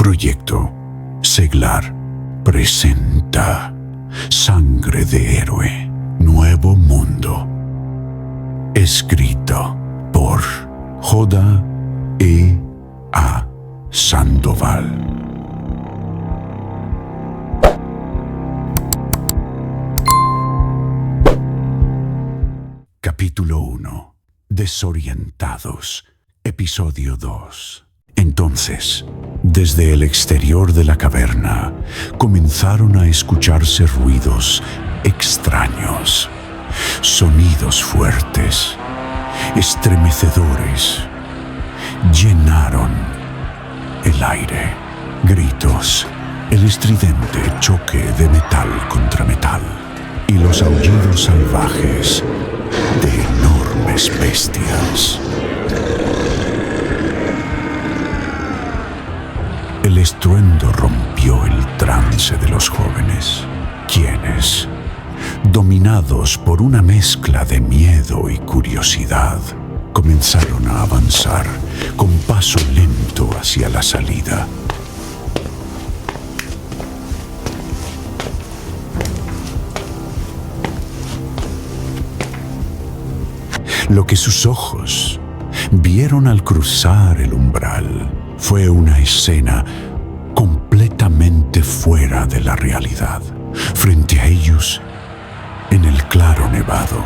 Proyecto Seglar presenta Sangre de Héroe, Nuevo Mundo. Escrito por J.E.A. Sandoval. Capítulo 1. Desorientados. Episodio 2. Entonces, desde el exterior de la caverna, comenzaron a escucharse ruidos extraños, sonidos fuertes, estremecedores. Llenaron el aire. Gritos, el estridente choque de metal contra metal y los aullidos salvajes de enormes bestias. El estruendo rompió el trance de los jóvenes, quienes, dominados por una mezcla de miedo y curiosidad, comenzaron a avanzar con paso lento hacia la salida. Lo que sus ojos vieron al cruzar el umbral fue una escena completamente fuera de la realidad. Frente a ellos, en el claro nevado,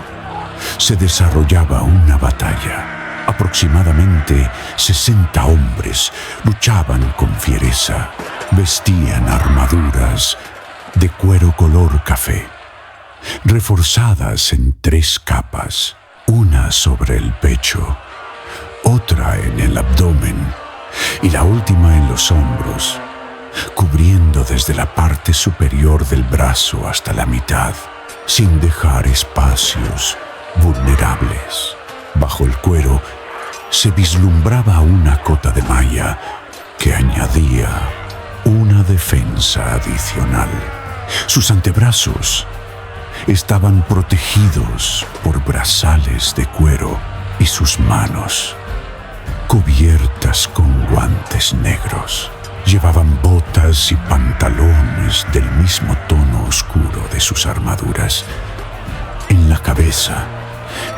se desarrollaba una batalla. Aproximadamente 60 hombres luchaban con fiereza. Vestían armaduras de cuero color café, reforzadas en 3 capas, una sobre el pecho, otra en el abdomen y la última en los hombros, cubriendo desde la parte superior del brazo hasta la mitad, sin dejar espacios vulnerables. Bajo el cuero se vislumbraba una cota de malla que añadía una defensa adicional. Sus antebrazos estaban protegidos por brazales de cuero y sus manos, cubiertas con guantes negros. Llevaban botas y pantalones del mismo tono oscuro de sus armaduras. En la cabeza,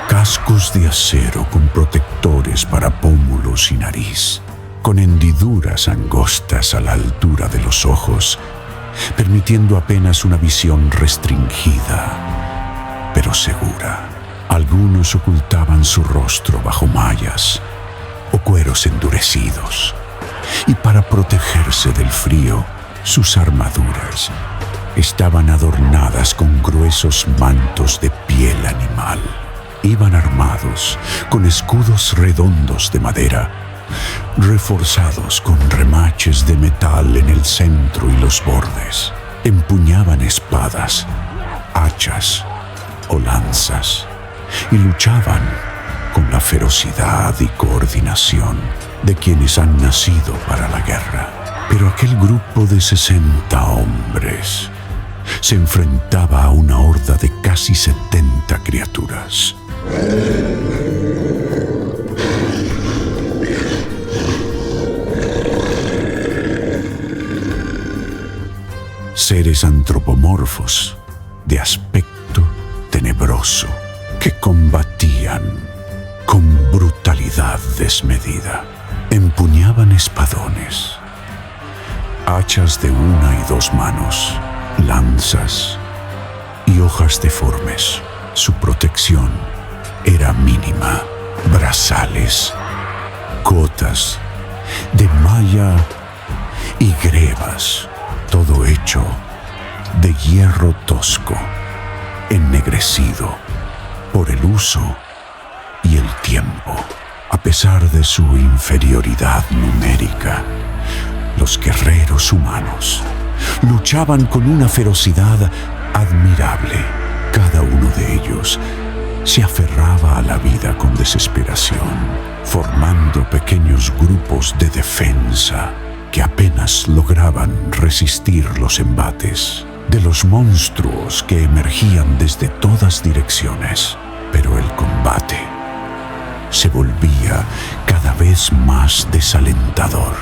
cascos de acero con protectores para pómulos y nariz, con hendiduras angostas a la altura de los ojos, permitiendo apenas una visión restringida, pero segura. Algunos ocultaban su rostro bajo mallas o cueros endurecidos, y para protegerse del frío, sus armaduras estaban adornadas con gruesos mantos de piel animal. Iban armados con escudos redondos de madera, reforzados con remaches de metal en el centro y los bordes. Empuñaban espadas, hachas o lanzas y luchaban con la ferocidad y coordinación de quienes han nacido para la guerra. Pero aquel grupo de 60 hombres se enfrentaba a una horda de casi 70 criaturas. Seres antropomorfos de aspecto tenebroso que combatían con brutalidad desmedida. Empuñaban espadones, hachas de 1 y 2 manos, lanzas y hojas deformes. Su protección era mínima. Brazales, cotas de malla y grebas, todo hecho de hierro tosco, ennegrecido por el uso y el tiempo. A pesar de su inferioridad numérica, los guerreros humanos luchaban con una ferocidad admirable. Cada uno de ellos se aferraba a la vida con desesperación, formando pequeños grupos de defensa que apenas lograban resistir los embates de los monstruos que emergían desde todas direcciones. Pero el combate se volvía cada vez más desalentador.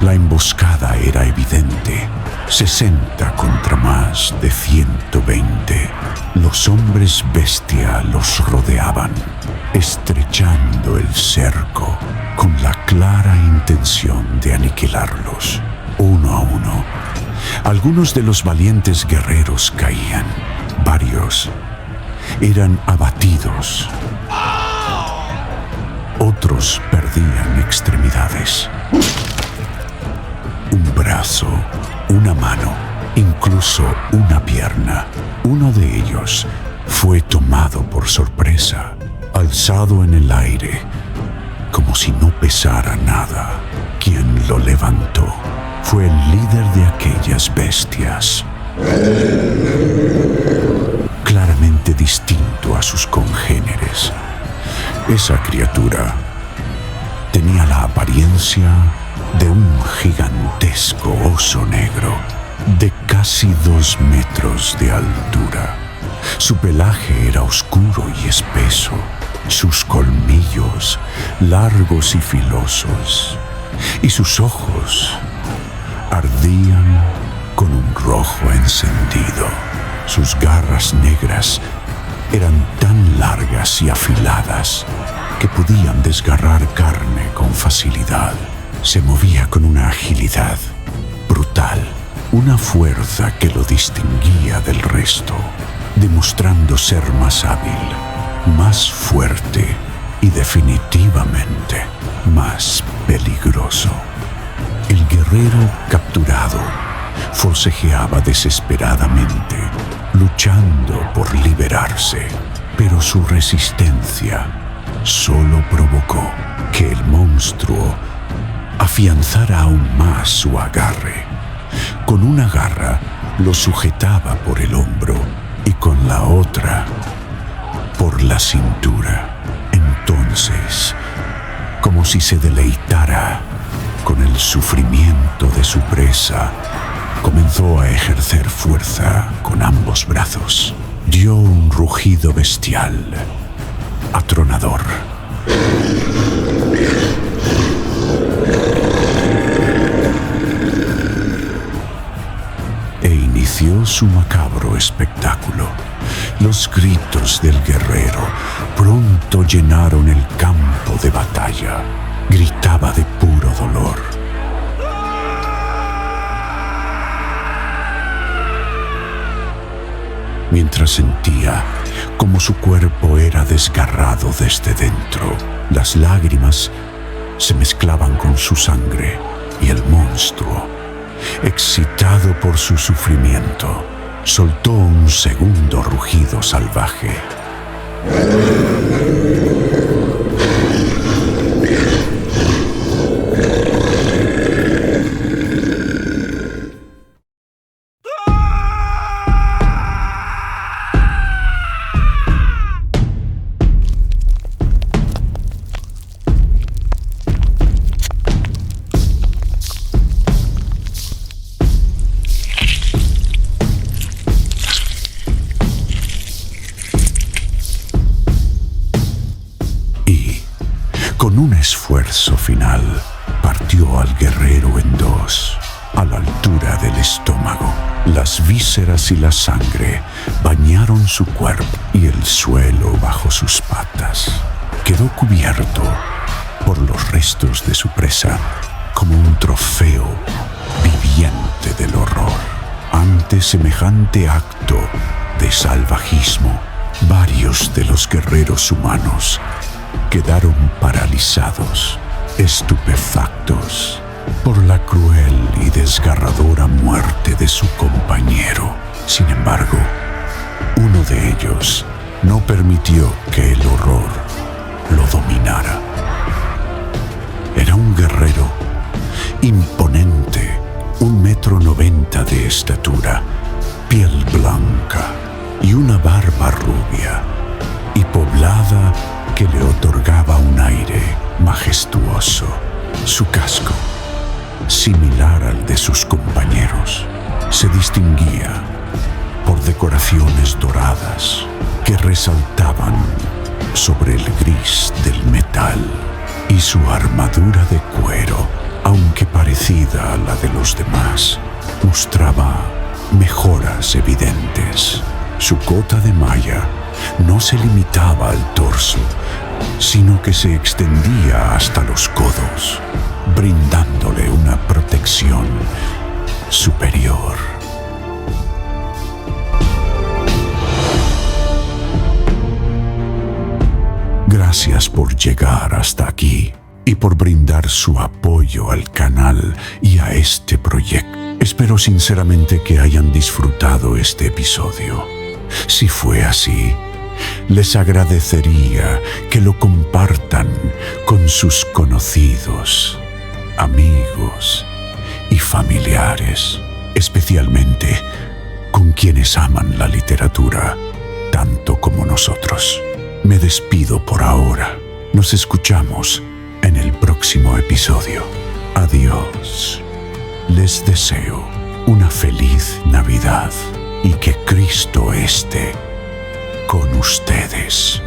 La emboscada era evidente. 60 contra más de 120. Los hombres bestia los rodeaban, estrechando el cerco con la clara intención de aniquilarlos, uno a uno. Algunos de los valientes guerreros caían. Varios eran abatidos. Otros perdían extremidades. Un brazo, una mano, incluso una pierna. Uno de ellos fue tomado por sorpresa, alzado en el aire, como si no pesara nada. Quien lo levantó fue el líder de aquellas bestias, claramente distinto a sus congéneres. Esa criatura tenía la apariencia de un gigantesco oso negro de casi 2 metros de altura. Su pelaje era oscuro y espeso, sus colmillos largos y filosos, y sus ojos ardían con un rojo encendido. Sus garras negras eran tan largas y afiladas que podían desgarrar carne con facilidad. Se movía con una agilidad brutal, una fuerza que lo distinguía del resto, demostrando ser más hábil, más fuerte y definitivamente más peligroso. El guerrero capturado forcejeaba desesperadamente, luchando por liberarse, pero su resistencia solo provocó que el monstruo afianzara aún más su agarre. Con una garra lo sujetaba por el hombro y con la otra por la cintura. Entonces, como si se deleitara con el sufrimiento de su presa, comenzó a ejercer fuerza con ambos brazos. Dio un rugido bestial, atronador. E inició su macabro espectáculo. Los gritos del guerrero pronto llenaron el campo de batalla. Gritaba de puro dolor. Mientras sentía como su cuerpo era desgarrado desde dentro, las lágrimas se mezclaban con su sangre y el monstruo, excitado por su sufrimiento, soltó un segundo rugido salvaje. Con un esfuerzo final, partió al guerrero en dos, a la altura del estómago. Las vísceras y la sangre bañaron su cuerpo y el suelo bajo sus patas. Quedó cubierto por los restos de su presa, como un trofeo viviente del horror. Ante semejante acto de salvajismo, varios de los guerreros humanos quedaron paralizados, estupefactos por la cruel y desgarradora muerte de su compañero. Sin embargo, uno de ellos no permitió que el horror lo dominara. Era un guerrero imponente, 1,90 m de estatura, piel blanca y una barba rubia y poblada que le otorgaba un aire majestuoso. Su casco, similar al de sus compañeros, se distinguía por decoraciones doradas que resaltaban sobre el gris del metal, y su armadura de cuero, aunque parecida los demás, mostraba mejoras evidentes. Su cota de malla no se limitaba al torso, sino que se extendía hasta los codos, brindándole una protección superior. Gracias por llegar hasta aquí y por brindar su apoyo al canal y a este proyecto. Espero sinceramente que hayan disfrutado este episodio. Si fue así, les agradecería que lo compartan con sus conocidos, amigos y familiares, especialmente con quienes aman la literatura tanto como nosotros. Me despido por ahora. Nos escuchamos en el próximo episodio. Adiós. Les deseo una feliz Navidad y que Cristo esté con ustedes.